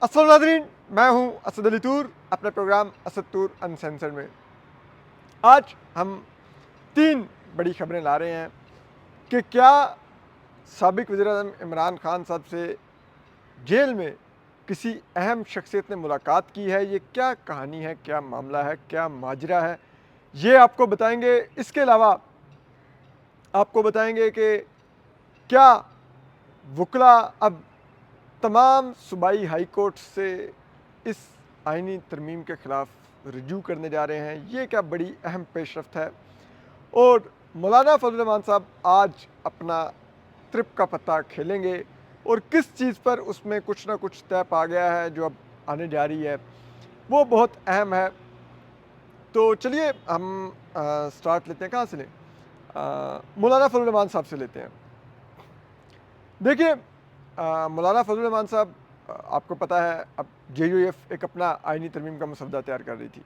अस्सलाम नाज़रीन, मैं हूं असद अली तूर अपने प्रोग्राम असद तूर अनसेंसर्ड में। आज हम 3 बड़ी खबरें ला रहे हैं कि क्या साबिक वज़ीर-ए-आज़म इमरान खान साहब से जेल में किसी अहम शख्सियत ने मुलाकात की है। ये क्या कहानी है, क्या मामला है, क्या माजरा है, ये आपको बताएंगे। इसके अलावा आपको बताएंगे कि क्या वकला अब तमाम सूबाई हाई कोर्ट से इस आइनी तरमीम के ख़िलाफ़ रजू करने जा रहे हैं। ये क्या बड़ी अहम पेशरफ्त है। और मौलाना फजल रहमान साहब आज अपना ट्रिप का पत्ता खेलेंगे और किस चीज़ पर उसमें कुछ ना कुछ तय पा गया है जो अब आने जा रही है, वो बहुत अहम है। तो चलिए हम स्टार्ट लेते हैं। कहाँ से लें? मौलाना फजल रहमान साहब से लेते हैं। देखिए, मौलाना फजल रहमान साहब, आपको पता है अब JUF एक अपना आइनी तरमीम का मसौदा तैयार कर रही थी।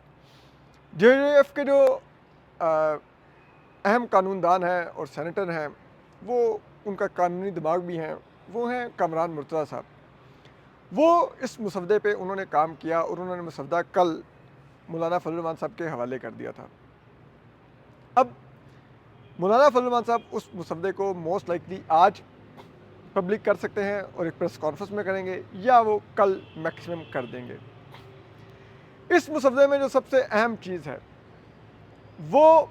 JUF के जो अ, अहम कानूनदान हैं और सेनेटर हैं, वो उनका कानूनी दिमाग भी हैं, वो हैं कामरान मुर्तज़ा साहब। वो इस मसौदे पे उन्होंने काम किया और उन्होंने मसौदा कल मौलाना फजल रहमान साहब के हवाले कर दिया था। अब मौलाना फजल रहमान साहब उस मसौदे को मोस्ट लाइकली आज पब्लिक कर सकते हैं और एक प्रेस कॉन्फ्रेंस में करेंगे, या वो कल मैक्सिमम कर देंगे। इस मसौदे में जो सबसे अहम चीज़ है वो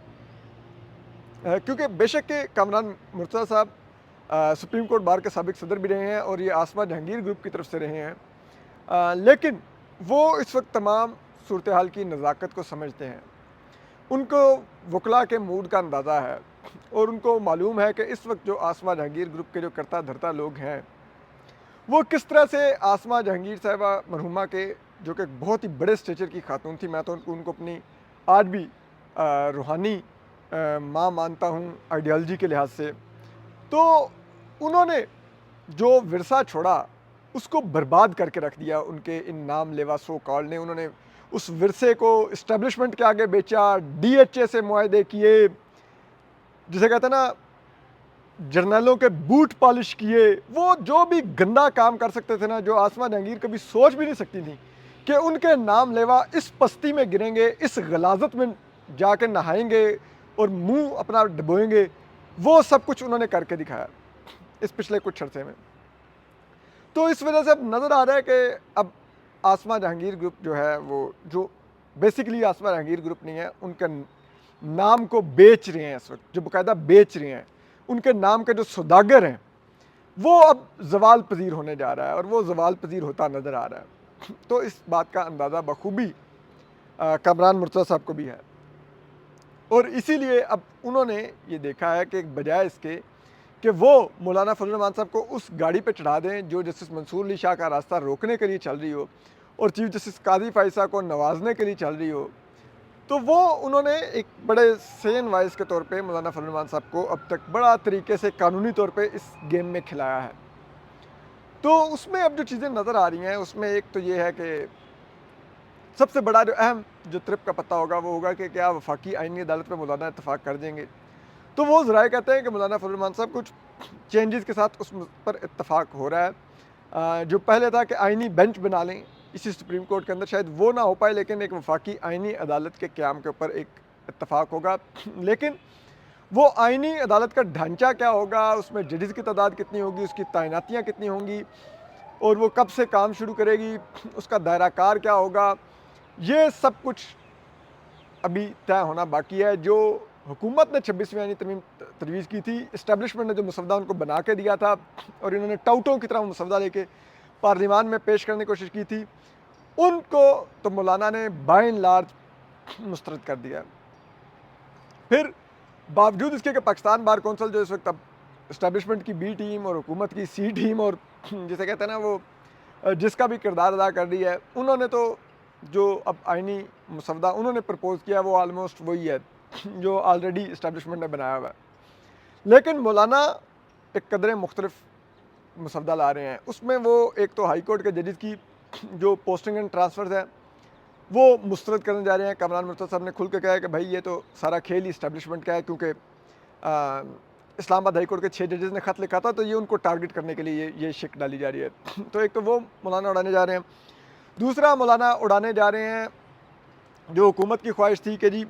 क्योंकि बेशक के कामरान मुर्तज़ा साहब सुप्रीम कोर्ट बार के साबिक सदर भी रहे हैं और ये आसमा जहांगीर ग्रुप की तरफ से रहे हैं, लेकिन वो इस वक्त तमाम सूरत हाल की नज़ाकत को समझते हैं। उनको वकला के मूड का अंदाज़ा है और उनको मालूम है कि इस वक्त जो आसमा जहांगीर ग्रुप के जो करता धरता लोग हैं, वो किस तरह से आसमा जहांगीर साहिबा मरहुमा के, जो कि बहुत ही बड़े स्टेचर की खातून थी, मैं तो उनको अपनी आज भी रूहानी माँ मानता हूँ आइडियोलॉजी के लिहाज से। तो उन्होंने जो विरसा छोड़ा उसको बर्बाद करके रख दिया उनके इन नाम लेवा सो कॉल्ड ने। उन्होंने उस विरसे को इस्टेब्लिशमेंट के आगे बेचा, DHA से मुआहदे किए, जिसे कहते हैं ना जर्नलों के बूट पॉलिश किए। वो जो भी गंदा काम कर सकते थे ना, जो आसमा जहांगीर कभी सोच भी नहीं सकती थी कि उनके नाम लेवा इस पस्ती में गिरेंगे, इस गलाजत में जाके नहाएंगे और मुंह अपना डुबोएंगे, वो सब कुछ उन्होंने करके दिखाया इस पिछले कुछ अरसे में। तो इस वजह से अब नज़र आ रहा है कि अब आसमा जहांगीर ग्रुप जो है, वो जो बेसिकली आसमा जहांगीर ग्रुप नहीं है, उनका नाम को बेच रहे हैं इस वक्त, जो बाकायदा बेच रहे हैं। उनके नाम के जो सौदागर हैं वो अब जवाल पजीर होने जा रहा है और वो जवाल पजीर होता नज़र आ रहा है। तो इस बात का अंदाज़ा बखूबी कामरान मुर्तज़ा साहब को भी है और इसीलिए अब उन्होंने ये देखा है कि बजाय इसके कि वो मौलाना फजल रहमान साहब को उस गाड़ी पे चढ़ा दें जो जस्टिस मंसूर अली शाह का रास्ता रोकने के लिए चल रही हो और चीफ जस्टिस काजी फायसा को नवाजने के लिए चल रही हो, तो वो उन्होंने एक बड़े सेन वाइस के तौर पे मौलाना फजल रहमान साहब को अब तक बड़ा तरीके से कानूनी तौर पे इस गेम में खिलाया है। तो उसमें अब जो चीज़ें नज़र आ रही हैं, उसमें एक तो ये है कि सबसे बड़ा जो अहम जो ट्रिप का पत्ता होगा वो होगा कि क्या वफाकी आइनी अदालत में मौलाना इतफाक़ कर देंगे। तो वो ज़राए कहते हैं कि मौलाना फजल रहमान साहब कुछ चेंजेस के साथ उस पर इत्तफाक हो रहा है। जो पहले था कि आइनी बेंच बना लें इसी सुप्रीम कोर्ट के अंदर, शायद वो ना हो पाए, लेकिन एक वफाकी आइनी अदालत के क़याम के ऊपर एक इत्तफाक होगा। लेकिन वो आइनी अदालत का ढांचा क्या होगा, उसमें जजेस की तादाद कितनी होगी, उसकी तैनातियाँ कितनी होंगी और वो कब से काम शुरू करेगी, उसका दायरा कार क्या होगा, ये सब कुछ अभी तय होना बाकी है। जो हुकूमत ने 26वीं आईनी तरमीम तजवीज़ की थी, इस्टेब्लिशमेंट ने जो मसौदा उनको बना के दिया था और इन्होंने टाउटों की तरह मसौदा लेके पार्लियामान में पेश करने की कोशिश की थी, उनको तो मौलाना ने बाय एंड लार्ज मुस्तरद कर दिया। फिर बावजूद इसके कि पाकिस्तान बार कौंसिल जो इस वक्त अब इस्टेब्लिशमेंट की B टीम और हुकूमत की C टीम और जिसे कहते हैं ना वो जिसका भी किरदार अदा कर रही है, उन्होंने तो जो अब आइनी मसौदा उन्होंने प्रपोज़ किया वो आलमोस्ट वही है जो ऑलरेडी इस्टेब्लिशमेंट ने बनाया हुआ है। लेकिन मौलाना एक कदरे मुख्तलिफ मसौदा ला रहे हैं। उसमें वो एक तो हाई कोर्ट के जजेस की जो पोस्टिंग एंड ट्रांसफ़र्स है वो मुस्तरद करने जा रहे हैं। कामरान मुर्तज़ा साहब ने खुल के कहा है कि भाई ये तो सारा खेल ही इस्टेब्लिशमेंट का है, क्योंकि इस्लामाबाद हाई कोर्ट के 6 जजेस ने ख़त लिखा था, तो ये उनको टारगेट करने के लिए ये शिक डाली जा रही है। तो एक तो वो मौलाना उड़ाने जा रहे हैं। दूसरा मौलाना उड़ाने जा रहे हैं जो हुकूमत की ख्वाहिश थी कि जी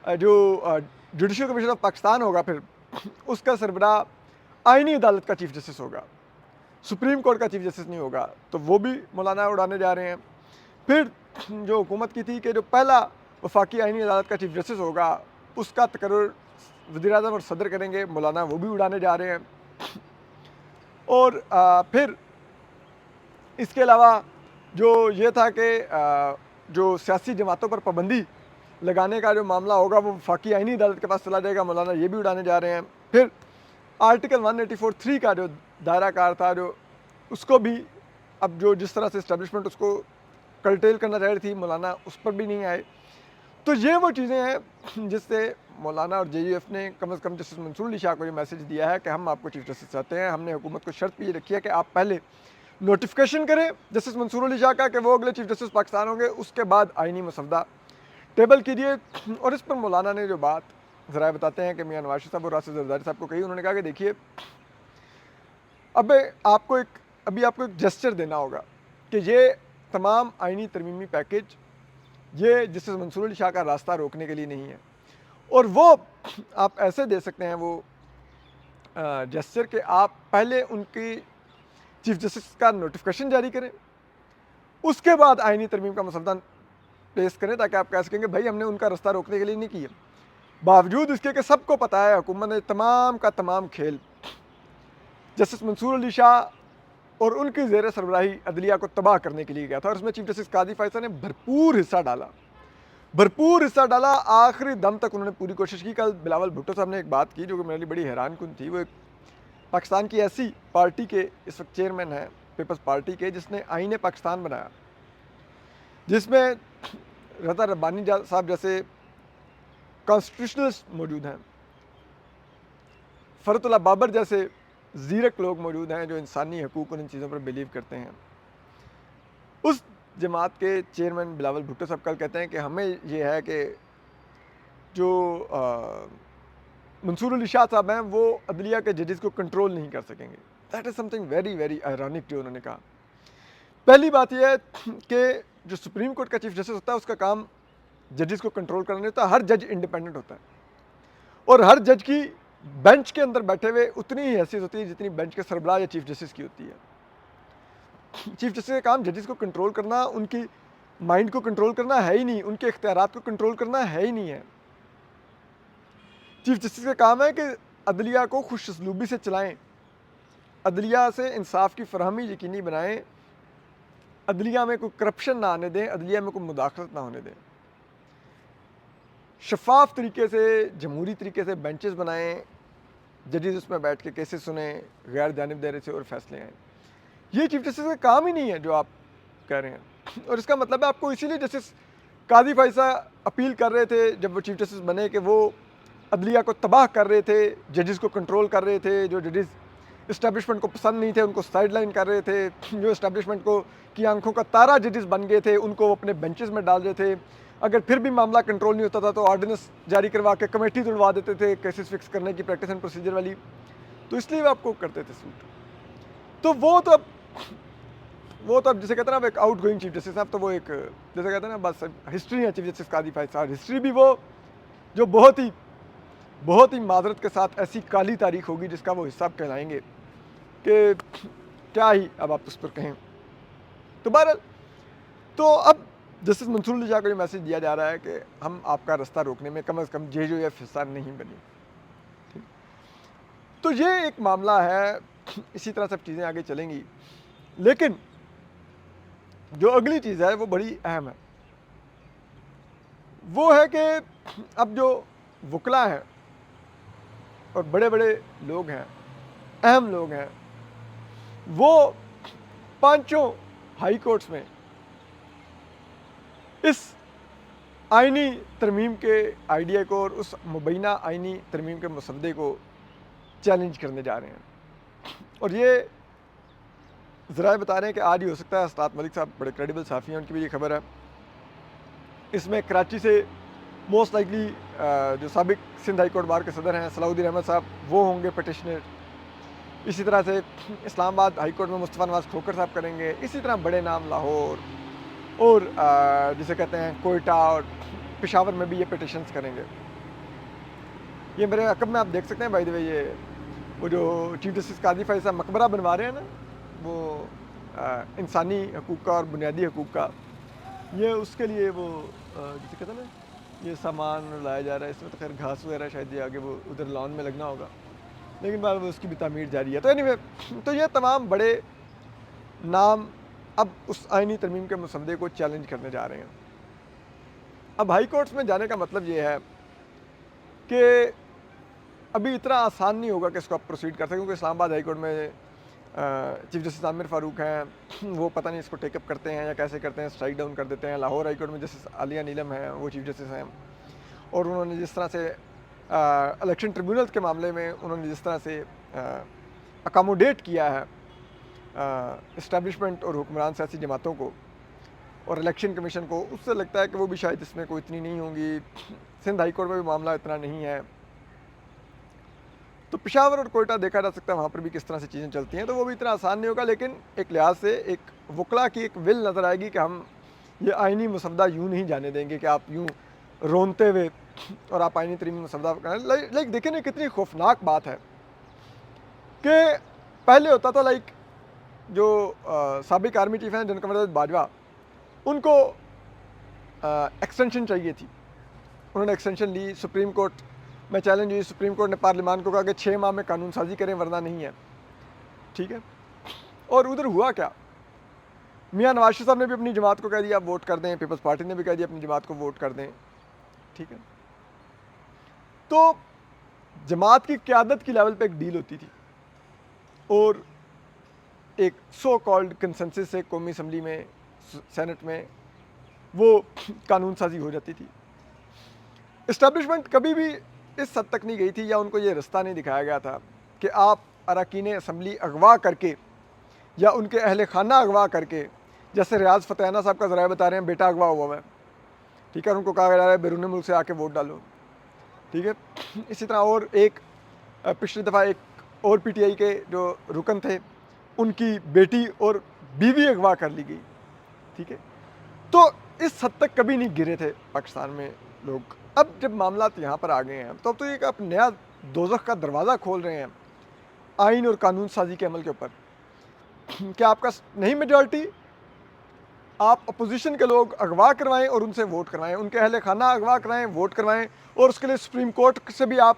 जो जुडिशल कमीशन ऑफ पाकिस्तान होगा फिर उसका सरबराह आइनी अदालत का चीफ जस्टिस होगा, सुप्रीम कोर्ट का चीफ जस्टिस नहीं होगा, तो वो भी मौलाना उड़ाने जा रहे हैं। फिर जो हुकूमत की थी कि जो पहला वफाकी आइनी अदालत का चीफ जस्टिस होगा उसका तकर्रुर वज़ीर-ए-आज़म और सदर करेंगे, मौलाना वो भी उड़ाने जा रहे हैं। और फिर इसके अलावा जो ये था कि जो सियासी जमातों पर पाबंदी लगाने का जो मामला होगा वो वफाकी आइनी अदालत के पास चला जाएगा, मौलाना ये भी उड़ाने जा रहे हैं। फिर आर्टिकल 184(3) का जो दायरा कार था जो उसको भी अब जो जिस तरह से इस्टेब्लिशमेंट उसको कर्टेल करना चाह रही थी, मौलाना उस पर भी नहीं आए। तो ये वो चीज़ें हैं जिससे मौलाना और JUF ने कम से कम जस्टिस मंसूर अली शाह को ये मैसेज दिया है कि हम आपको चीफ जस्टिस चाहते हैं। हमने हुकूमत को शर्त भी ये रखी है कि आप पहले नोटिफिकेशन करें जस्टिस मंसूर अली शाह का कि वो अगले चीफ जस्टिस पाकिस्तान होंगे, उसके बाद आइनी मसवदा टेबल कीजिए। और इस पर मौलाना ने जो बात ज़रा बताते हैं कि मियाँ नवाज शरीफ साहब और राशिद जरदारी साहब को कही, उन्होंने कहा कि देखिए अभी आपको एक जेस्चर देना होगा कि ये तमाम आइनी तरमीमी पैकेज ये जस्टिस मंसूर अली शाह का रास्ता रोकने के लिए नहीं है, और वो आप ऐसे दे सकते हैं वो जेस्चर कि आप पहले उनकी चीफ जस्टिस का नोटिफिकेशन जारी करें, उसके बाद आइनी तरमीम का मसवदा पेश करें, ताकि आप कह सकेंगे भाई हमने उनका रास्ता रोकने के लिए नहीं किया। बावजूद इसके कि सबको पता है हुकूमत ने तमाम का तमाम खेल जस्टिस मंसूर अली शाह और उनकी ज़ेर सरबराही अदलिया को तबाह करने के लिए गया था, और इसमें चीफ जस्टिस कादी फैसल ने भरपूर हिस्सा डाला। आखिरी दम तक उन्होंने पूरी कोशिश की। कल बिलावल भुट्टो साहब ने एक बात की जो कि मेरे लिए बड़ी हैरानकुन थी। वो एक पाकिस्तान की ऐसी पार्टी के इस वक्त चेयरमैन हैं, पीपल्स पार्टी के, जिसने आईन पाकिस्तान बनाया, जिसमें रज़ा रब्बानी साहब जैसे कॉन्स्टिट्यूशनलिस्ट मौजूद हैं, फ़रतुल्लाह बाबर जैसे ज़ीरक लोग मौजूद हैं जो इंसानी हकूक़ और इन चीज़ों पर बिलीव करते हैं। उस जमात के चेयरमैन बिलावल भुट्टो साहब कल कहते हैं कि हमें ये है कि जो मंसूर अली शाह साहब हैं वो अदलिया के जजेस को कंट्रोल नहीं कर सकेंगे। That is something very very ironic जो उन्होंने कहा। पहली बात यह है कि जो सुप्रीम कोर्ट का चीफ जस्टिस होता है उसका काम जजेस को कंट्रोल करना नहीं होता। हर जज इंडिपेंडेंट होता है और हर जज की बेंच के अंदर बैठे हुए उतनी ही हैसियत होती है जितनी बेंच के सरबराह या चीफ जस्टिस की होती है। चीफ जस्टिस का काम जजेस को कंट्रोल करना, उनकी माइंड को कंट्रोल करना है ही नहीं, उनके इख्तियारात को कंट्रोल करना है ही नहीं है। चीफ जस्टिस का काम है कि अदलिया को खुश असलूबी से चलाएं, अदलिया से इंसाफ की फरहमी यकीनी बनाएं, अदलिया में कोई करप्शन ना आने दें, अदलिया में कोई मुदाखलत ना होने दें, शफाफ तरीके से जमहूरी तरीके से बेंचेस बनाएं, जजेस उसमें बैठ के केसेस सुने गैर जानिबदारी से और फैसले आएँ। ये चीफ जस्टिस का काम ही नहीं है जो आप कह रहे हैं। और इसका मतलब है आपको इसीलिए जस्टिस कादी फैसला अपील कर रहे थे जब वो चीफ जस्टिस बने कि वो अदलिया को तबाह कर रहे थे, जजेस को कंट्रोल कर रहे थे, जो जजेस इस्टेब्लिशमेंट को पसंद नहीं थे उनको साइडलाइन कर रहे थे, जो इस्टेब्लिशमेंट को की आंखों का तारा जजेस बन गए थे उनको अपने बेंचेस में डाल रहे थे। अगर फिर भी मामला कंट्रोल नहीं होता था तो ऑर्डिनेंस जारी करवा के कमेटी तोड़वा देते थे केसेस फिक्स करने की प्रैक्टिस एंड प्रोसीजर वाली, तो इसलिए वो आपको करते थे सूट। तो वो तो अब जैसे कहते हैं ना एक आउट गोइंग चीफ जस्टिस साहब, तो वो एक जैसे कहते हैं ना बस हिस्ट्री है चीफ जस्टिस कादी फैसल। हिस्ट्री भी वो जो बहुत ही माजरत के साथ ऐसी काली तारीख होगी जिसका वो हिस्सा कहलाएंगे कि क्या ही अब आप उस पर कहें। तो बहरहाल तो अब जस्टिस मंसूर अली शाह को ये मैसेज दिया जा रहा है कि हम आपका रास्ता रोकने में कम से कम JUF हिस्सा नहीं बनी। ठीक, तो ये एक मामला है, इसी तरह सब चीज़ें आगे चलेंगी। लेकिन जो अगली चीज़ है वो बड़ी अहम है, वो है कि अब जो वकला हैं और बड़े बड़े लोग हैं, अहम लोग हैं, वो पांचों हाई कोर्ट्स में इस आइनी तरमीम के आइडिया को और उस मुबैना आइनी तरमीम के मसवदे को चैलेंज करने जा रहे हैं। और ये ज़राए बता रहे हैं कि आज ही हो सकता है। अस्ताद मलिक साहब बड़े क्रेडिबल साफ़ी हैं, उनकी भी ये खबर है। इसमें कराची से मोस्ट लाइकली जो साबिक सिंध हाई कोर्ट बार के सदर हैं सलाउद्दीन अहमद साहब, वो होंगे पटिशनर। इसी तरह से इस्लामाबाद हाई कोर्ट में मुस्तफ़ा नवाज़ खोखर साहब करेंगे। इसी तरह बड़े नाम लाहौर, और जिसे कहते हैं कोयटा और पेशावर में भी ये पिटिशंस करेंगे। ये मेरे अकब में आप देख सकते हैं बाय द वे, ये वो जो चीफ जस्टिस काजी फ़ाइज़ साहब मकबरा बनवा रहे हैं ना, वो इंसानी हकूक़ का और बुनियादी हकूक़ का, ये उसके लिए वो जिसे कहते हैं ना, ये सामान लाया जा रहा है। इसमें तो खैर घास वगैरह शायद ये आगे वो उधर लॉन में लगना होगा, लेकिन बाद में उसकी भी तामीर जारी है। तो एनीवे, तो ये तमाम बड़े नाम अब उस आइनी तरमीम के मसवदे को चैलेंज करने जा रहे हैं। अब हाई कोर्ट्स में जाने का मतलब ये है कि अभी इतना आसान नहीं होगा कि इसको आप प्रोसीड कर सकें, क्योंकि इस्लामाबाद हाई कोर्ट में चीफ जस्टिस आमिर फ़ारूक हैं, वो पता नहीं इसको टेकअप करते हैं या कैसे करते हैं, स्ट्राइक डाउन कर देते हैं। लाहौर हाई कोर्ट में जस्टिस आलिया नीलम हैं, वो चीफ जस्टिस हैं, और उन्होंने जिस तरह से इलेक्शन ट्रिब्यूनल के मामले में उन्होंने जिस तरह से अकामोडेट किया है इस्टेब्लिशमेंट और हुक्मरान सियासी जमातों को और इलेक्शन कमीशन को, उससे लगता है कि वो भी शायद इसमें कोई इतनी नहीं होंगी। सिंध हाई कोर्ट में भी मामला इतना नहीं है, तो पेशावर और कोयटा देखा जा सकता है वहाँ पर भी किस तरह से चीज़ें चलती हैं, तो वो भी इतना आसान नहीं होगा। लेकिन एक लिहाज से एक वकला की एक विल नज़र आएगी कि हम ये आइनी मसवदा यूँ नहीं जाने देंगे कि आप यूँ रोनते हुए और आप आइनी तरीन मसवदा करें। लाइक देखिए ना, कितनी खौफनाक बात है कि पहले होता था, लाइक जो साबिक आर्मी चीफ हैं जनरल कमर बाजवा, उनको एक्सटेंशन चाहिए थी, उन्होंने एक्सटेंशन ली, सुप्रीम कोर्ट में चैलेंज हुई, सुप्रीम कोर्ट ने पार्लियामान को कहा कि 6 माह में कानून साजी करें वरना नहीं है, ठीक है। और उधर हुआ क्या, मियां नवाज शरीफ साहब ने भी अपनी जमात को कह दिया वोट कर दें, पीपल्स पार्टी ने भी कह दिया अपनी जमात को वोट कर दें, ठीक है। तो जमात की क़यादत की लेवल पे एक डील होती थी और एक सो कॉल्ड कंसेंसस से कौमी असम्बली में, सेनेट में वो कानून साजी हो जाती थी। इस्टेब्लिशमेंट कभी भी इस हद तक नहीं गई थी या उनको ये रास्ता नहीं दिखाया गया था कि आप अरकान असम्बली अगवा करके या उनके अहल खाना अगवा करके, जैसे रियाज फतेहाना साहब का ज़राए बता रहे हैं, बेटा अगवा हुआ है, ठीक है, उनको कहा जा रहा है बैरून मुल्क से आके वोट डालो, ठीक है। इसी तरह और एक पिछली दफ़ा एक और PTI के जो रुकन थे, उनकी बेटी और बीवी अगवा कर ली गई, ठीक है। तो इस हद तक कभी नहीं गिरे थे पाकिस्तान में लोग। अब जब मामला यहाँ पर आ गए हैं तो अब तो एक आप नया दोज़ख का दरवाज़ा खोल रहे हैं आइन और कानून साजी के अमल के ऊपर कि आपका नहीं मेजॉरिटी, आप अपोजिशन के लोग अगवा करवाएं और उनसे वोट करवाएं, उनके अहल खाना अगवा करवाएं, वोट करवाएं, और उसके लिए सुप्रीम कोर्ट से भी आप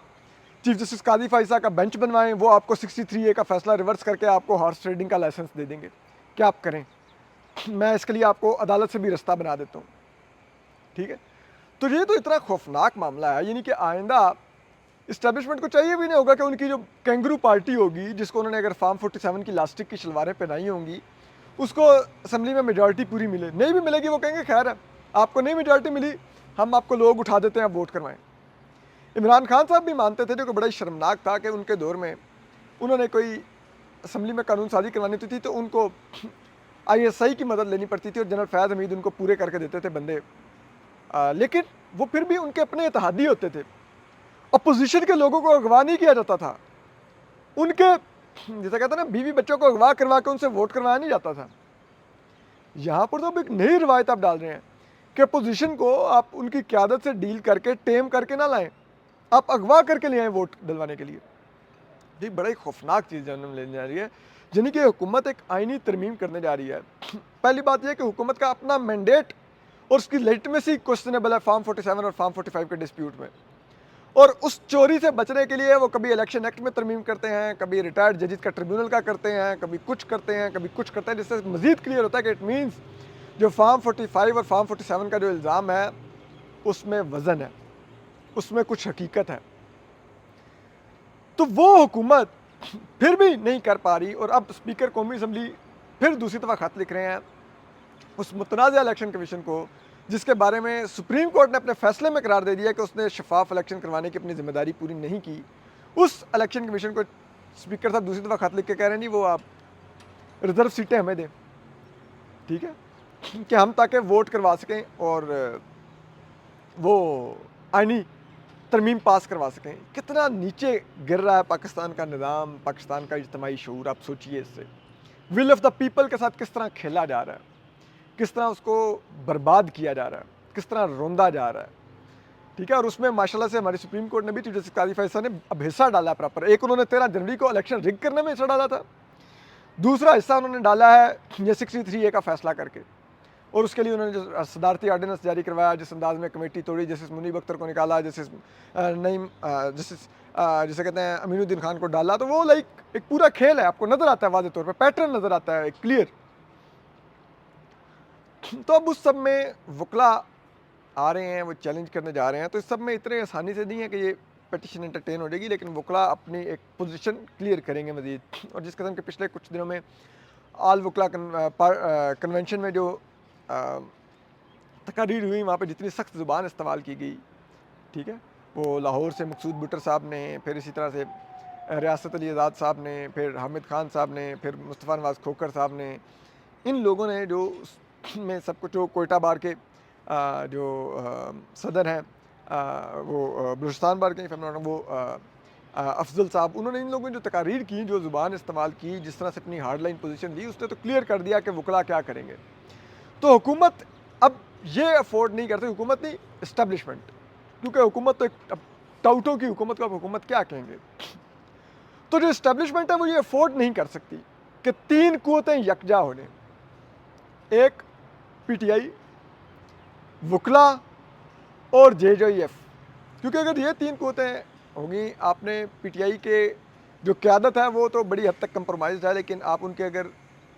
चीफ जस्टिस काजी फ़ाइज़ साहब का बेंच बनवाएं, वो आपको 63A का फैसला रिवर्स करके आपको हॉर्स ट्रेडिंग का लाइसेंस दे देंगे। क्या आप करें, मैं इसके लिए आपको अदालत से भी रास्ता बना देता हूँ, ठीक है। तो ये तो इतना खौफनाक मामला है, यानी कि आइंदा इस्टेब्लिशमेंट को चाहिए भी नहीं होगा कि उनकी जो कैंगरू पार्टी होगी, जिसको उन्होंने अगर फार्म 47 की लास्टिक की शलवारें पहनाई होंगी, उसको असम्बली में मेजॉरिटी पूरी मिले, नहीं भी मिलेगी वो कहेंगे खैर है, आपको नहीं मेजॉरिटी मिली, हम आपको लोग उठा देते हैं, आप वोट करवाएं। इमरान खान साहब भी मानते थे, जो कि बड़ा ही शर्मनाक था कि उनके दौर में उन्होंने कोई असम्बली में कानून साजी करवानी होती थी तो उनको ISI की मदद लेनी पड़ती थी और जनरल फैज़ हमीद उनको पूरे करके देते थे बंदे, लेकिन वो फिर भी उनके अपने इत्तेहादी होते थे, अपोजिशन के लोगों को अगवा नहीं किया जाता था, उनके जैसा कहते हैं ना बीवी बच्चों को अगवा करवा के उनसे वोट करवाया नहीं जाता था। यहाँ पर तो अब एक नई रिवायत आप डाल रहे हैं कि अपोजिशन को आप उनकी क़यादत से डील करके टेम करके ना लाएं, आप अगवा करके ले आएँ वोट डलवाने के लिए। ये बड़ा ही खौफनाक चीज़ जन्म लेने जा रही है, यानी कि हुकूमत एक आइनी तरमीम करने जा रही है। पहली बात यह कि हुकूमत का अपना मैंडेट और उसकी लेजिटिमेसी क्वेश्चनेबल है फार्म 47 और फार्म 45 के डिस्प्यूट में, और उस चोरी से बचने के लिए वो कभी इलेक्शन एक्ट में तरमीम करते हैं, कभी रिटायर्ड जजेस का ट्रिब्यूनल का करते हैं, कभी कुछ करते हैं, कभी कुछ करते हैं, जिससे मज़ीद क्लियर होता है कि इट मीन्स जो फार्म 45 और फार्म 47 का जो इल्ज़ाम है उसमें वज़न है, उसमें कुछ हकीकत है। तो वो हुकूमत फिर भी नहीं कर पा रही, और अब स्पीकर कौमी असम्बली फिर दूसरी दफ़ा ख़त लिख रहे हैं उस मुतनाज़ा इलेक्शन कमीशन को, जिसके बारे में सुप्रीम कोर्ट ने अपने फैसले में करार दे दिया कि उसने शफाफ इलेक्शन करवाने की अपनी जिम्मेदारी पूरी नहीं की। उस इलेक्शन कमीशन को स्पीकर साहब दूसरी दफ़ा खत लिख के कह रहे हैं, नहीं वो आप रिजर्व सीटें हमें दें, ठीक है, कि हम ताकि वोट करवा सकें और वो आइनी तरमीम पास करवा सकें। कितना नीचे गिर रहा है पाकिस्तान का निज़ाम, पाकिस्तान का इज्तिमाई शऊर, आप सोचिए इससे विल ऑफ द पीपल के साथ किस तरह खेला जा रहा है किस तरह उसको बर्बाद किया जा रहा है, किस तरह रोंदा जा रहा है, ठीक है। और उसमें माशाल्लाह से हमारी सुप्रीम कोर्ट ने भी चीफ जस्टिस काजी फैसला ने अब हिस्सा डाला प्रॉपर। एक उन्होंने 13 जनवरी को इलेक्शन रिग करने में हिस्सा डाला था, दूसरा हिस्सा उन्होंने डाला है ये 63A का फैसला करके, और उसके लिए उन्होंने जो सदारती ऑर्डिनेंस जारी करवाया, जिस अंदाज में कमेटी तोड़ी, जस्टिस मुनीब अख्तर को निकाला, जस्टिस नईम जस्टिस जिसे कहते हैं अमीनुद्दीन खान को डाला, तो वो लाइक एक पूरा खेल है, आपको नज़र आता है वाज़ेह तौर पर, पैटर्न नज़र आता है क्लियर। तो अब उस सब में वकला आ रहे हैं, वो चैलेंज करने जा रहे हैं, तो इस सब में इतने आसानी से नहीं है कि ये पटिशन एंटरटेन हो जाएगी, लेकिन वकला अपनी एक पोजीशन क्लियर करेंगे मज़ीद। और जिस कदम के पिछले कुछ दिनों में आल वकला कन्वेंशन में जो तकारीर हुई, वहाँ पे जितनी सख्त ज़ुबान इस्तेमाल की गई, ठीक है, वो लाहौर से मकसूद बुटर साहब ने, फिर इसी तरह से रियासत अली आज़ाद साहब ने, फिर हामिद खान साहब ने, फिर मुस्तफ़ा नवाज़ खोखर साहब ने, इन लोगों ने जो में सब कुछ, जो कोयटा बार के जो सदर हैं, वो बलूचिस्तान बार के वो अफजल साहब, उन्होंने इन लोगों ने जो तकारीर की, जो ज़ुबान इस्तेमाल की, जिस तरह से अपनी हार्ड लाइन पोजीशन ली, उसने तो क्लियर कर दिया कि वकला क्या करेंगे। तो हुकूमत अब ये अफोर्ड नहीं करती, हुकूमत नहीं, इस्टेब्लिशमेंट, क्योंकि हुकूमत तो एक टाउटों की हुकूमत को आप हुकूमत क्या कहेंगे। तो जो इस्टेब्लिशमेंट है वो ये अफोर्ड नहीं कर सकती कि 3 कुव्वतें यकजा होने, एक PTI, वकला और JJF, क्योंकि अगर ये 3 कुव्वतें होंगी, आपने PTI के जो क़यादत है वो तो बड़ी हद तक कंप्रोमाइज़ है, लेकिन आप उनके अगर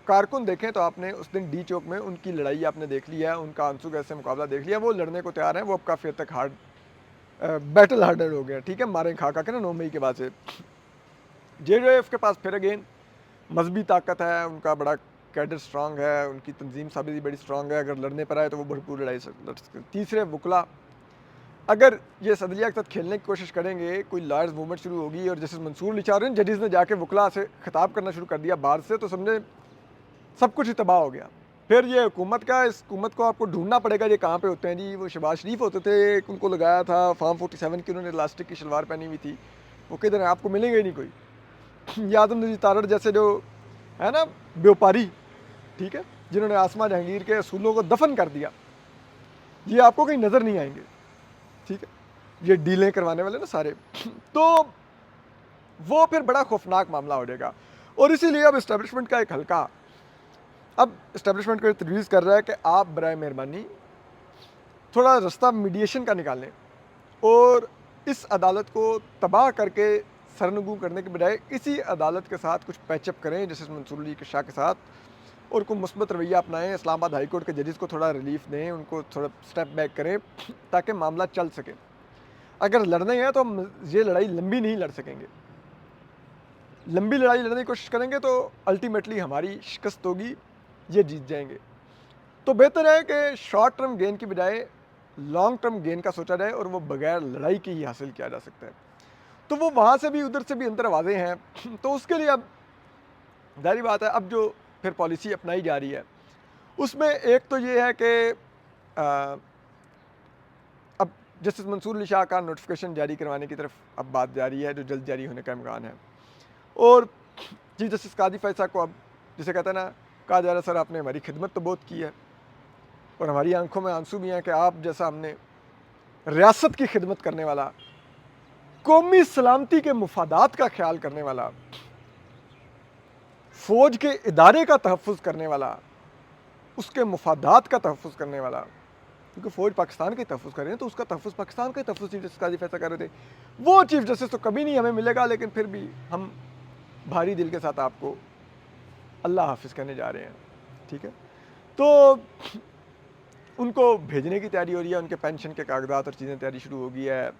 कारकुन देखें तो आपने उस दिन डी चौक में उनकी लड़ाई आपने देख लिया है, उनका आंसू गैस से मुकाबला देख लिया, वो लड़ने को तैयार हैं, वो अब काफ़ी हद तक हार्ड बैटल हार्डर हो गया, ठीक है, मारें खा खा के ना 9 मई के बाद से। JJF के पास फिर अगेन मजहबी ताकत है, उनका बड़ा कैडर स्ट्रांग है, उनकी तंजीम साबित भी बड़ी स्ट्रांग है, अगर लड़ने पर आए तो वो भरपूर लड़ सकते। तीसरे वकला, अगर ये सदलिया के साथ खेलने की कोशिश करेंगे, कोई लॉयर्स मूवमेंट शुरू होगी और जस्टिस मंसूर लिचार जजेस ने जाके वकला से खिताब करना शुरू कर दिया बाहर से, तो समझे सब कुछ ही तबाह हो गया। फिर ये हुकूमत का, इस हुकूमत को आपको ढूंढना पड़ेगा ये कहाँ पे होते हैं जी। वो शहबाज शरीफ होते थे, उनको लगाया था फार्म 47 की, उन्होंने इलास्टिक की शलवार पहनी हुई थी, वो किधर है, आपको मिलेंगे ही नहीं कोई। ये आदम नजीर तारड़ जैसे जो है ना व्यापारी, ठीक है, जिन्होंने आसमा जहांगीर के असूलों को दफन कर दिया, ये आपको कहीं नज़र नहीं आएंगे, ठीक है, ये डीलें करवाने वाले ना सारे। तो वो फिर बड़ा खौफनाक मामला हो जाएगा। और इसीलिए अब इस्टेब्लिशमेंट का एक हल्का अब इस्टेब्लिशमेंट को तजवीज़ कर रहा है कि आप बराए मेहरबानी थोड़ा रास्ता मीडिएशन का निकालें और इस अदालत को तबाह करके सरनगू करने के बजाय इसी अदालत के साथ कुछ पैचअप करें, जस्टिस मंसूर अली के शाह के साथ, और कोई मुस्बत रवैया अपनाएं, इस्लामाबाद हाई कोर्ट के जजेस को थोड़ा रिलीफ दें, उनको थोड़ा स्टेप बैक करें ताकि मामला चल सके। अगर लड़ना है तो हम ये लड़ाई लंबी नहीं लड़ सकेंगे, लंबी लड़ाई लड़ने की कोशिश करेंगे तो अल्टीमेटली हमारी शिकस्त होगी, ये जीत जाएंगे। तो बेहतर है कि शॉर्ट टर्म गेन की बजाय लॉन्ग टर्म गेन का सोचा जाए और वो बगैर लड़ाई के ही हासिल किया जा सकता है। तो वो वहाँ से भी उधर से भी अंतर आवाज़ें हैं। तो उसके लिए अब जाहिर बात है, अब जो फिर पॉलिसी अपनाई जा रही है उसमें एक तो ये है कि अब जस्टिस मंसूर अली शाह का नोटिफिकेशन जारी करवाने की तरफ अब बात जारी है, जो जल्द जारी होने का इम्कान है। और चीफ जस्टिस काजी फैसला को अब जिसे कहते हैं ना, कहा जा रहा है सर आपने हमारी खिदमत तो बहुत की है और हमारी आंखों में आंसू भी हैं कि आप जैसा हमने रियासत की खिदमत करने वाला, कौमी सलामती के मुफादात का ख्याल करने वाला, फ़ौज के इदारे का तहफ़्फ़ुज़ करने वाला, उसके मुफादात का तहफ़्फ़ुज़ करने वाला, क्योंकि फ़ौज पाकिस्तान का तहफ़्फ़ुज़ कर रहे हैं तो उसका तहफ़्फ़ुज़ पाकिस्तान का तहफ़्फ़ुज़ चीफ जस्टिस काजी फैसला कर रहे थे। वो चीफ जस्टिस तो कभी नहीं हमें मिलेगा, लेकिन फिर भी हम भारी दिल के साथ आपको अल्लाह हाफ़िज़ कहने जा रहे हैं, ठीक है। तो उनको भेजने की तैयारी हो रही है, उनके पेंशन के कागजात और चीज़ें तैयारी शुरू हो गई है।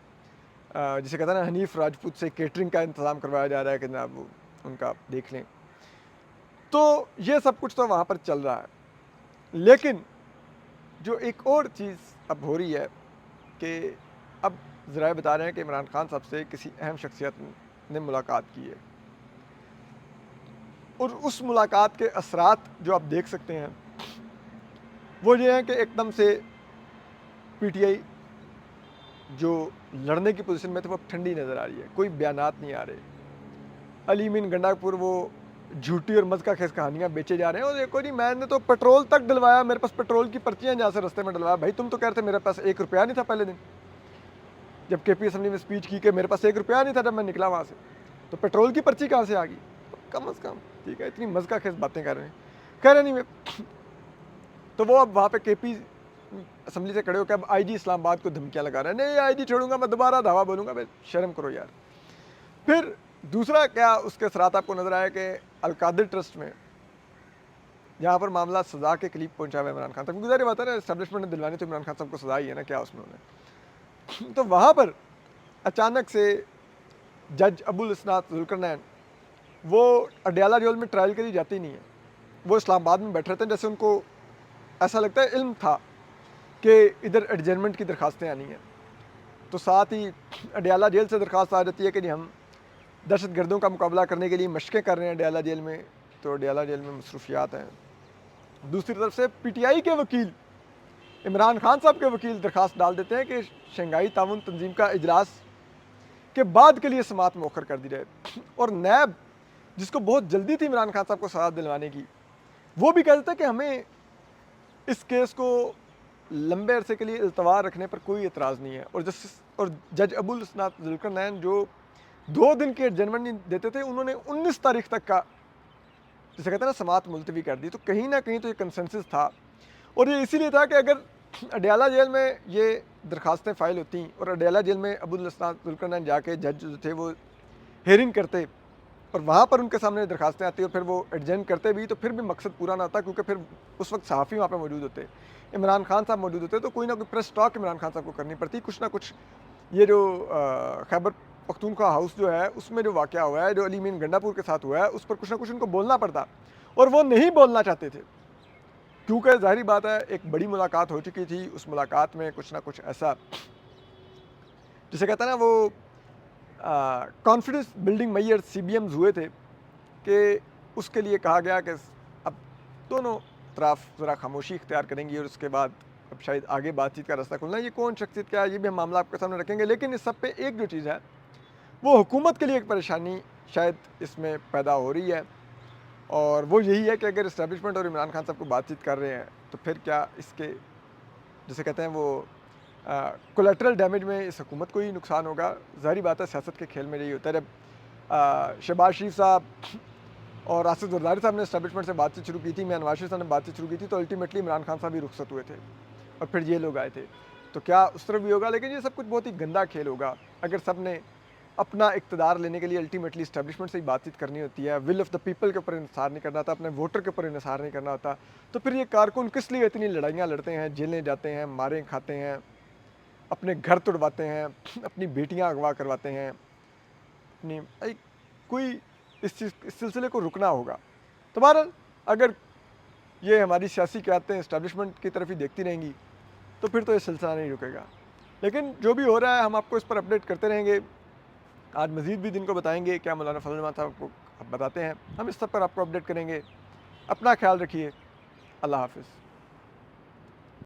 जिसे कहते हैं ना, हनीफ राजपूत से केटरिंग का इंतज़ाम करवाया जा रहा है कि जनाब वो उनका देख लें। तो ये सब कुछ तो वहाँ पर चल रहा है, लेकिन जो एक और चीज़ अब हो रही है कि अब ज़राए बता रहे हैं कि इमरान खान साहब से किसी अहम शख्सियत ने मुलाकात की है और उस मुलाकात के असरात जो आप देख सकते हैं वो ये हैं कि एकदम से PTI जो लड़ने की पोजीशन में थे वो अब ठंडी नज़र आ रही है, कोई बयानात नहीं आ रहे। अली मीन गंडापुर वो झूठी और मज़का खेज़ कहानियाँ बेचे जा रहे हैं। और देखो जी, मैंने तो पेट्रोल तक डलवाया, मेरे पास पेट्रोल की पर्चियाँ जहाँ से रास्ते में डलवाया। भाई तुम तो कह रहे थे मेरे पास ₹1 नहीं था पहले दिन, जब केपी असेंबली में स्पीच की कि मेरे पास ₹1 नहीं था जब मैं निकला वहाँ से, तो पेट्रोल की पर्ची कहाँ से आ गई? तो कम से कम ठीक है, इतनी मज़का खेज़ बातें कर रहे हैं। खैर एनीवे, तो वो अब वहाँ पे केपी असेंबली से खड़े होकर अब आईजी इस्लामाबाद को धमकियाँ लगा रहे हैं, नहीं आईजी छोड़ूंगा मैं, दोबारा धावा बोलूँगा। भाई शर्म करो यार। फिर दूसरा क्या उसके असरात आपको नज़र आया कि अलकादिर ट्रस्ट में यहाँ पर मामला सज़ा के करीब पहुँचा हुआ है इमरान खान साहब, क्योंकि ज़ाहिर बात है ना, एस्टेब्लिशमेंट ने दिलवानी तो इमरान खान साहब को सज़ा ही है ना, क्या उसमें उन्हें। तो वहाँ पर अचानक से जज अबुल इसनात जुल्करनैन वो अडयाला जेल में ट्रायल के लिए जाते ही नहीं है, वो इस्लामाबाद में बैठ रहे थे। जैसे उनको ऐसा लगता है इल्म था कि इधर एडजर्नमेंट की दरखास्तें आनी हैं, तो साथ ही अडयाला जेल से दरख्वास्त आ जाती है कि जी हम दहशत गर्दों का मुकाबला करने के लिए मशक़ें कर रहे हैं अडयाला जेल में, तो अडयाला जेल में मसरूफियात हैं। दूसरी तरफ से पीटीआई के वकील, इमरान खान साहब के वकील दरख्वास्त डाल देते हैं कि शंघाई ताउन तंजीम का इजलास के बाद के लिए समात मौखर कर दी जाए। और नैब, जिसको बहुत जल्दी थी इमरान खान साहब को सज़ा दिलवाने की, वो भी कह देता है कि हमें इस केस को लंबे अरसे के लिए इल्तवा रखने पर कोई एतराज़ नहीं है। और जज अबुल इसनात जुल्करनैन जो 2 दिन की एडजर्नमेंट नहीं देते थे, उन्होंने 19 तारीख तक का, जिसे कहते हैं ना, समात मुलतवी कर दी। तो कहीं ना कहीं तो ये कंसेंसस था, और ये इसीलिए था कि अगर अडयाला जेल में ये दरखास्तें फ़ाइल होती और अडयाला जेल में अबुल इसनात जुल्करनैन जाके जज जो थे वो हेयरिंग करते और वहाँ पर उनके सामने दरखास्तें आती और फिर वो एडजर्न करते भी, तो फिर भी मकसद पूरा ना होता, क्योंकि फिर उस वक्त सहाफ़ी वहाँ पर मौजूद होते, इमरान खान साहब मौजूद होते, तो कोई ना कोई प्रेस टॉक इमरान खान साहब को करनी पड़ती। कुछ ना कुछ ये जो खैबर पख्तूनख्वा हाउस जो है उसमें जो वाक़या हुआ है, जो अली मीन गंडापुर के साथ हुआ है, उस पर कुछ ना कुछ उनको बोलना पड़ता, और वो नहीं बोलना चाहते थे, क्योंकि ज़ाहिर बात है एक बड़ी मुलाकात हो चुकी थी। उस मुलाकात में कुछ ना कुछ ऐसा, जिसे कहते हैं ना, वो कॉन्फिडेंस बिल्डिंग मेजर्स CBMs हुए थे कि उसके लिए कहा गया कि अब दोनों तरफ ज़रा खामोशी इख्तियार करेंगी और उसके बाद अब शायद आगे बातचीत का रास्ता खुलना है। ये कौन शख्सियत क्या है, ये भी हम मामला आपके सामने रखेंगे। लेकिन इस सब पे एक जो चीज़ है, वो हुकूमत के लिए एक परेशानी शायद इसमें पैदा हो रही है, और वो यही है कि अगर इस्टेब्लिशमेंट और इमरान खान साहब को बातचीत कर रहे हैं, तो फिर क्या इसके, जिसे कहते हैं वो, कोलेटरल डैमेज में इस हुकूमत को ही नुकसान होगा। ज़ाहिर बात है सियासत के खेल में यही होता है। जब शहबाज शरीफ साहब और आसिफ जरदारी साहब ने इस्टेब्लिशमेंट से बातचीत शुरू की थी, मियां नवाज शरीफ साहब ने बातचीत शुरू की थी, तो अल्टीमेटली इमरान खान साहब भी रुखसत हुए थे और फिर ये लोग आए थे। तो क्या उस तरफ भी होगा? लेकिन ये सब कुछ बहुत ही गंदा खेल होगा अगर सब ने अपना इक़्तिदार लेने के लिए अल्टीमेटली इस्टेब्लिशमेंट से ही बातचीत करनी होती है, विल ऑफ़ द पीपल के ऊपर इंसार नहीं करना होता, अपने वोटर के ऊपर इंसार नहीं करना होता, तो फिर ये कारकुन किस लिए इतनी लड़ाइयाँ लड़ते हैं, जेलें जाते हैं, मारें खाते हैं, अपने घर तुड़वाते हैं, अपनी बेटियां अगवा करवाते हैं, अपनी कोई इस सिलसिले को रुकना होगा। तो बहरहाल अगर ये हमारी सियासी क़यादतें इस्टेब्लिशमेंट की तरफ ही देखती रहेंगी, तो फिर तो ये सिलसिला नहीं रुकेगा। लेकिन जो भी हो रहा है हम आपको इस पर अपडेट करते रहेंगे। आज मज़ीद भी दिन को बताएंगे, क्या मौलाना फजल रहमान साहब को बताते हैं, हम इस सब पर आपको अपडेट करेंगे। अपना ख्याल रखिए। अल्लाह हाफ़िज़।